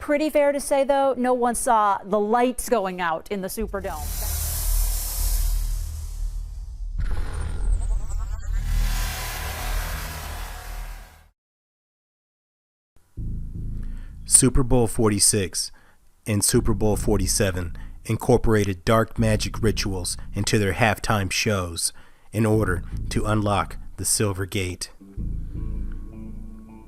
pretty fair to say, though, no one saw the lights going out in the Superdome. Super Bowl 46 and Super Bowl 47 incorporated dark magic rituals into their halftime shows in order to unlock the Silver Gate.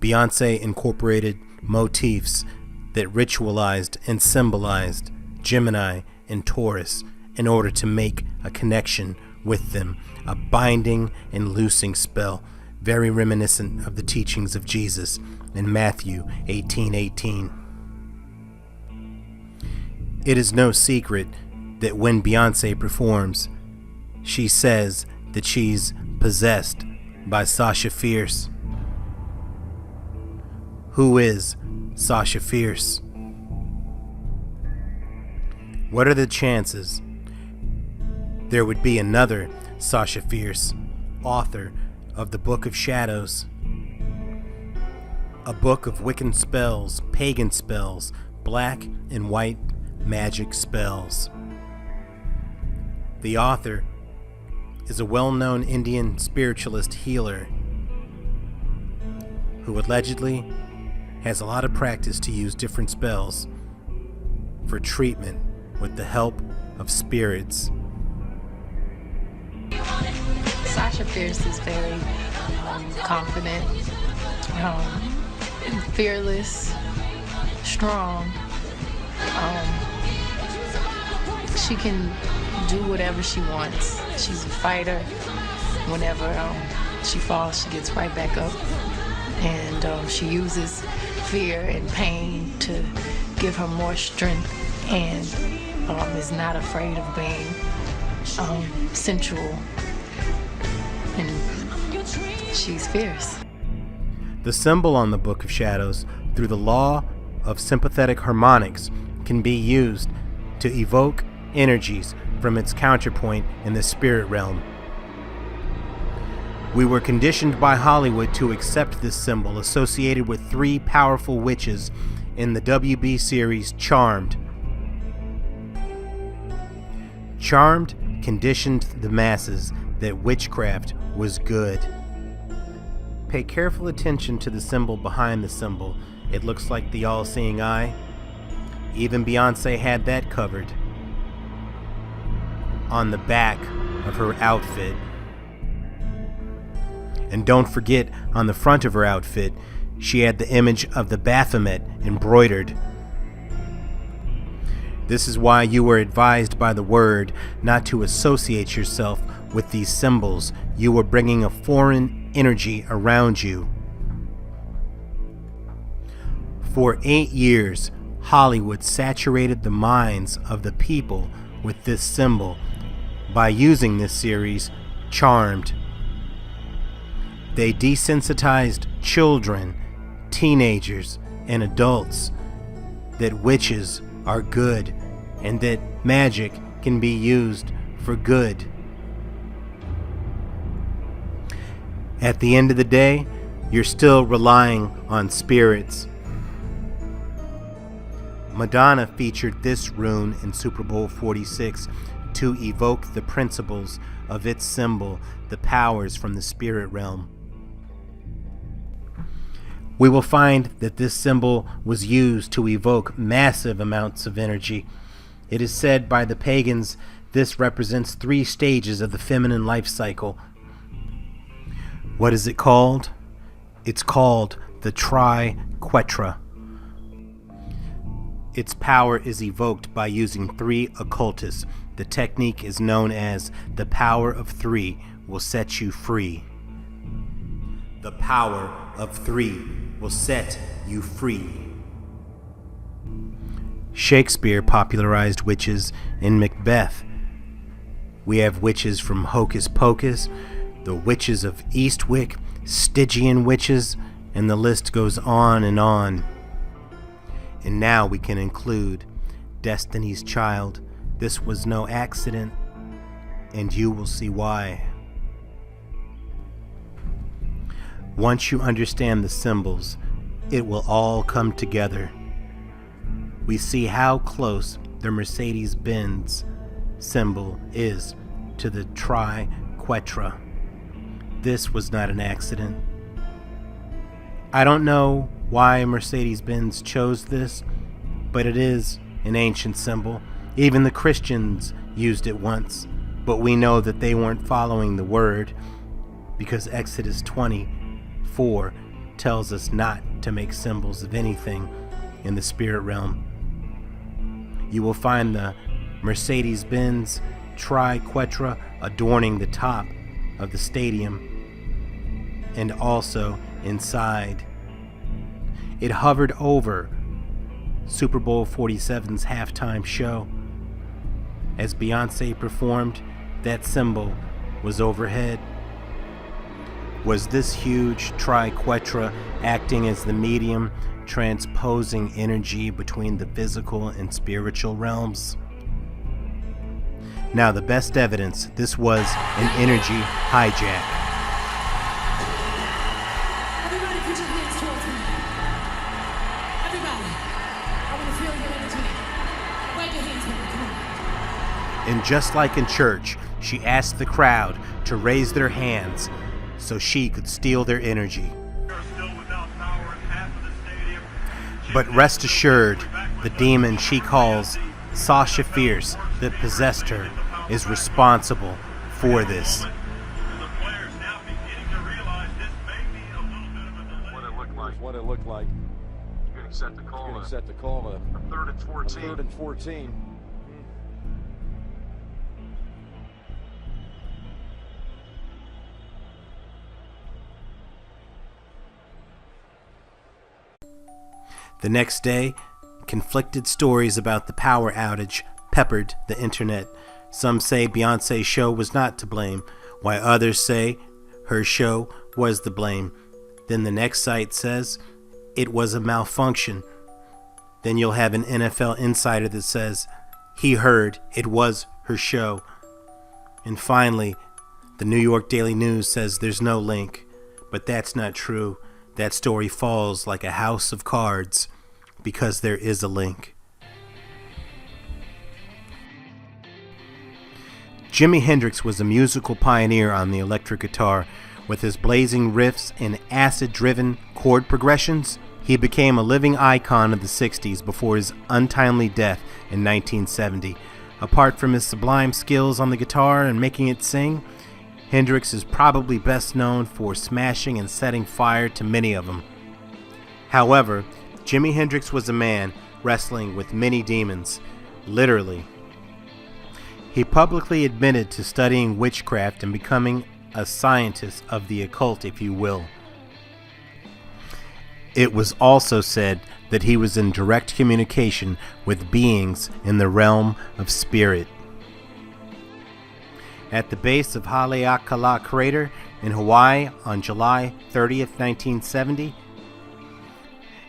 Beyonce incorporated motifs that ritualized and symbolized Gemini and Taurus in order to make a connection with them, a binding and loosing spell, very reminiscent of the teachings of Jesus in Matthew 18:18. It is no secret that when Beyonce performs, she says that she's possessed by Sasha Fierce. Who is Sasha Fierce? What are the chances there would be another Sasha Fierce, author of the Book of Shadows, a book of Wiccan spells, pagan spells, black and white magic spells? The author is a well-known Indian spiritualist healer who allegedly has a lot of practice to use different spells for treatment with the help of spirits. Sasha Fierce is very confident, fearless, strong. She can do whatever she wants. She's a fighter. Whenever she falls, she gets right back up. And she uses fear and pain to give her more strength, and is not afraid of being sensual. And she's fierce. The symbol on the Book of Shadows, through the law of sympathetic harmonics, can be used to evoke energies from its counterpoint in the spirit realm. We were conditioned by Hollywood to accept this symbol associated with three powerful witches in the WB series Charmed. Charmed conditioned the masses that witchcraft was good. Pay careful attention to the symbol behind the symbol. It looks like the all-seeing eye. Even Beyonce had that covered on the back of her outfit. And don't forget, on the front of her outfit, she had the image of the Baphomet embroidered. This is why you were advised by the Word not to associate yourself with these symbols. You were bringing a foreign energy around you. For 8 years, Hollywood saturated the minds of the people with this symbol by using this series, Charmed. They desensitized children, teenagers, and adults that witches are good and that magic can be used for good. At the end of the day, you're still relying on spirits. Madonna featured this rune in Super Bowl 46 to evoke the principles of its symbol, the powers from the spirit realm. We will find that this symbol was used to evoke massive amounts of energy. It is said by the pagans this represents 3 stages of the feminine life cycle. What is it called? It's called the triquetra. Its power is evoked by using 3 occultists. The technique is known as the power of 3 will set you free. The power of 3 will set you free. Shakespeare popularized witches in Macbeth. We have witches from Hocus Pocus, the witches of Eastwick, Stygian witches, and the list goes on and on. And now we can include Destiny's Child. This was no accident, and you will see why. Once you understand the symbols, it will all come together. we see how close the Mercedes-Benz symbol is to the triquetra. This was not an accident. I don't know why Mercedes-Benz chose this, but it is an ancient symbol. Even the Christians used it once, but we know that they weren't following the word, because Exodus 24 tells us not to make symbols of anything in the spirit realm. You will find the Mercedes-Benz triquetra adorning the top of the stadium and also inside. It hovered over Super Bowl 47's halftime show. As Beyonce performed, that symbol was overhead. Was this huge triquetra acting as the medium, transposing energy between the physical and spiritual realms? Now, the best evidence this was an energy hijack. Everybody put your hands towards me. Everybody, I want to feel your energy. Wave your hands, baby, come on. And just like in church, she asked the crowd to raise their hands so she could steal their energy. But rest assured, the demon she calls Sasha Fierce that possessed her is responsible for this. What it looked like. Getting set to call a third and 14. Third and 14. The next day, conflicted stories about the power outage peppered the internet. Some say Beyonce's show was not to blame, while others say her show was to blame. Then the next site says it was a malfunction. Then you'll have an NFL insider that says he heard it was her show. And finally, the New York Daily News says there's no link. But that's not true. That story falls like a house of cards because there is a link. Jimi Hendrix was a musical pioneer on the electric guitar. With his blazing riffs and acid-driven chord progressions, he became a living icon of the 60s before his untimely death in 1970. Apart from his sublime skills on the guitar and making it sing, Hendrix is probably best known for smashing and setting fire to many of them. However, Jimi Hendrix was a man wrestling with many demons, literally. He publicly admitted to studying witchcraft and becoming a scientist of the occult, if you will. It was also said that he was in direct communication with beings in the realm of spirit. At the base of Haleakala Crater in Hawaii on July 30th, 1970,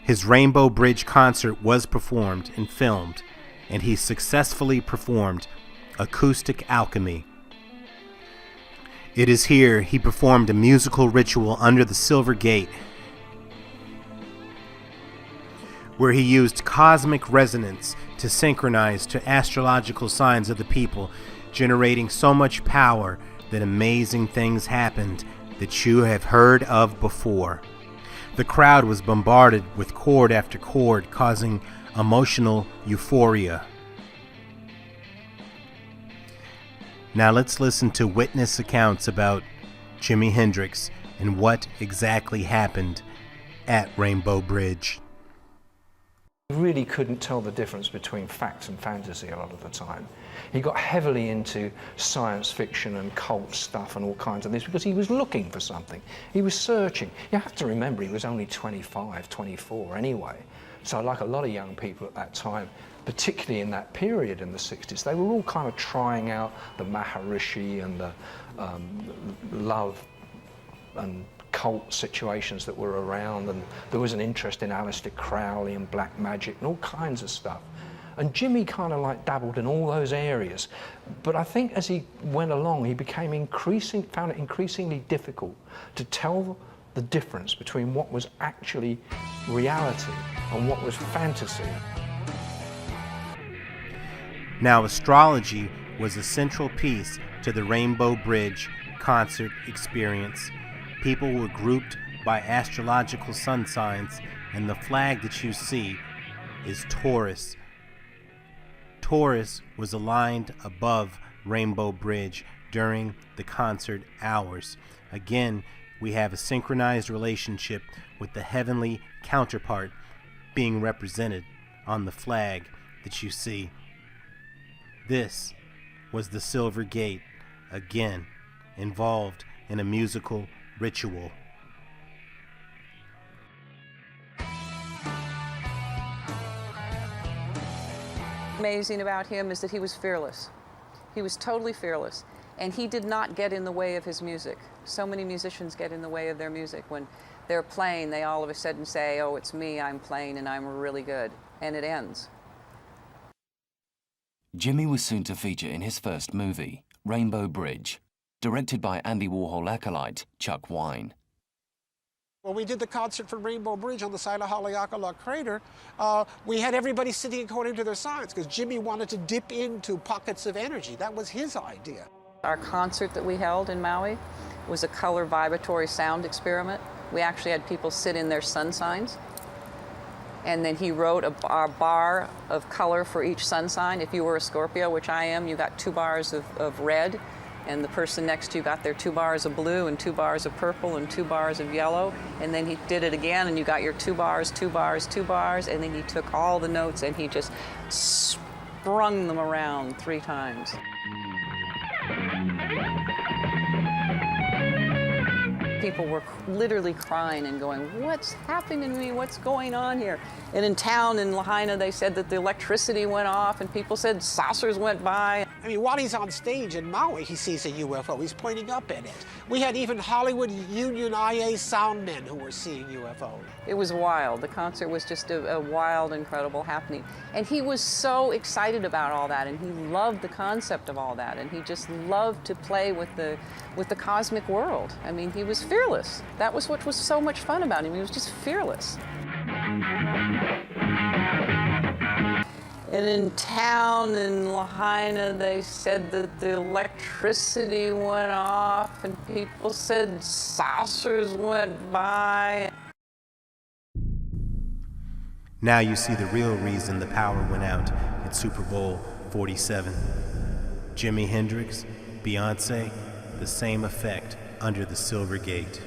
his Rainbow Bridge concert was performed and filmed, and he successfully performed acoustic alchemy. It is here he performed a musical ritual under the Silver Gate, where he used cosmic resonance to synchronize to astrological signs of the people, generating so much power that amazing things happened that you have heard of before. The crowd was bombarded with chord after chord, causing emotional euphoria. Now let's listen to witness accounts about Jimi Hendrix and what exactly happened at Rainbow Bridge. He really couldn't tell the difference between fact and fantasy a lot of the time. He got heavily into science fiction and cult stuff and all kinds of things because he was looking for something. He was searching. You have to remember he was only 25, 24 anyway. So like a lot of young people at that time, particularly in that period in the 60s, they were all kind of trying out the Maharishi and the love and cult situations that were around, and there was an interest in Aleister Crowley and black magic and all kinds of stuff. And Jimmy kind of like dabbled in all those areas. But I think as he went along, he became found it increasingly difficult to tell the difference between what was actually reality and what was fantasy. Now, astrology was a central piece to the Rainbow Bridge concert experience. People were grouped by astrological sun signs, and the flag that you see is Taurus. Taurus was aligned above Rainbow Bridge during the concert hours. Again, we have a synchronized relationship with the heavenly counterpart being represented on the flag that you see. This was the Silver Gate, again involved in a musical ritual. Amazing about him is that he was fearless. He was totally fearless, and he did not get in the way of his music. So many musicians get in the way of their music. When they're playing, they all of a sudden say, oh, it's me, I'm playing and I'm really good, and it ends. Jimmy was soon to feature in his first movie, Rainbow Bridge, directed by Andy Warhol acolyte Chuck Wine. When we did the concert for Rainbow Bridge on the side of Haleakala Crater, we had everybody sitting according to their signs because Jimmy wanted to dip into pockets of energy. That was his idea. Our concert that we held in Maui was a color vibratory sound experiment. We actually had people sit in their sun signs, and then he wrote a bar of color for each sun sign. If you were a Scorpio, which I am, you got 2 bars of red, and the person next to you got their 2 bars of blue and 2 bars of purple and 2 bars of yellow. And then he did it again, and you got your 2 bars, 2 bars, 2 bars, and then he took all the notes and he just sprung them around 3 times. People were literally crying and going, what's happening to me? What's going on here? And in town in Lahaina, they said that the electricity went off, and people said saucers went by. I mean, while he's on stage in Maui, he sees a UFO. He's pointing up at it. We had even Hollywood Union IA sound men who were seeing UFOs. It was wild. The concert was just a wild, incredible happening. And he was so excited about all that, and he loved the concept of all that, and he just loved to play with the cosmic world. I mean, he was fearless. That was what was so much fun about him. He was just fearless. And in town in Lahaina, they said that the electricity went off, and people said saucers went by. Now you see the real reason the power went out at Super Bowl 47. Jimi Hendrix, Beyonce, the same effect under the Silver Gate.